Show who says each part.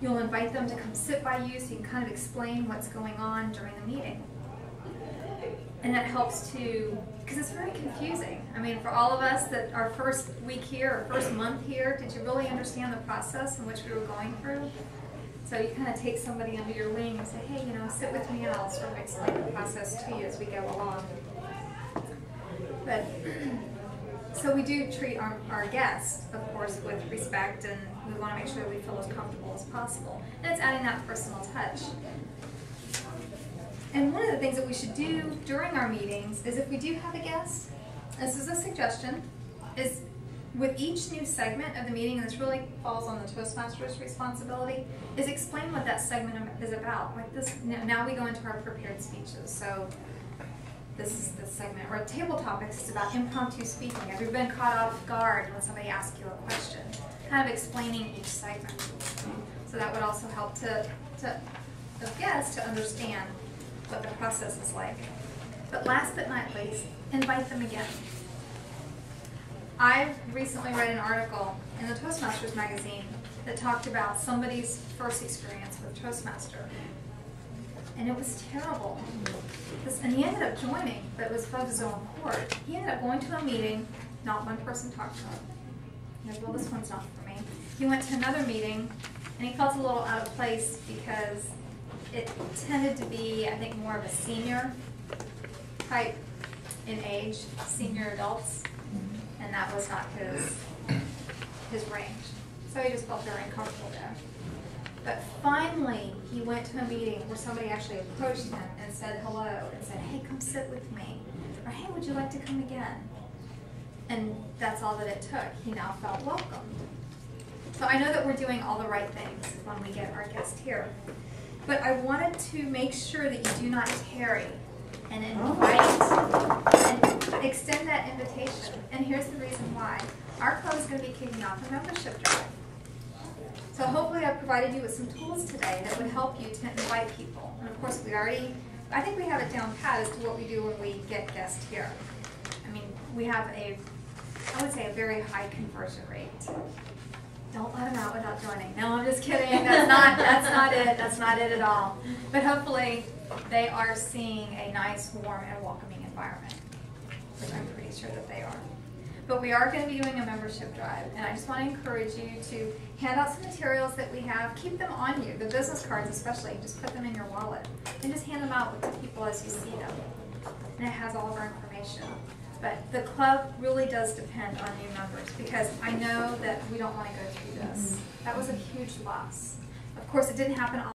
Speaker 1: You'll invite them to come sit by you so you can kind of explain what's going on during the meeting. And that helps to, because it's very confusing. I mean, for all of us that our first week here or first month here, did you really understand the process in which we were going through? So you kind of take somebody under your wing and say, hey, sit with me and I'll sort of explain the process to you as we go along. But so we do treat our guests, of course, with respect, and we want to make sure that we feel as comfortable as possible. And it's adding that personal touch. And one of the things that we should do during our meetings is if we do have a guest, this is a suggestion, is with each new segment of the meeting, and this really falls on the Toastmaster's responsibility, is explain what that segment is about. Like this, now we go into our prepared speeches. So this is the segment, or table topics is about impromptu speaking. Have you been caught off guard when somebody asks you a question? Kind of explaining each segment. So that would also help to the guests to understand what the process is like. But last but not least, invite them again. I recently read an article in the Toastmasters magazine that talked about somebody's first experience with Toastmaster. And it was terrible. And he ended up joining, but it was of his own accord. He ended up going to a meeting, not one person talked to him. He goes, well, this one's not for me. He went to another meeting, and he felt a little out of place because it tended to be, I think, more of a senior type in age, senior adults, and that was not his range. So he just felt very uncomfortable there. But finally, he went to a meeting where somebody actually approached him and said hello and said, hey, come sit with me. Or, hey, would you like to come again? And that's all that it took. He now felt welcome. So I know that we're doing all the right things when we get our guest here. But I wanted to make sure that you do not tarry and invite and extend that invitation. And here's the reason why. Our club is going to be kicking off a membership drive. So hopefully I've provided you with some tools today that would help you to invite people. And of course I think we have it down pat as to what we do when we get guests here. I mean, we have I would say a very high conversion rate. Don't let them out without joining. No, I'm just kidding. That's not it. That's not it at all. But hopefully they are seeing a nice, warm, and welcoming environment, which I'm pretty sure that they are. But we are going to be doing a membership drive, and I just want to encourage you to hand out some materials that we have. Keep them on you, the business cards especially. Just put them in your wallet, and just hand them out to people as you see them. And it has all of our information. But the club really does depend on new members, because I know that we don't want to go through this. That was a huge loss. Of course, it didn't happen all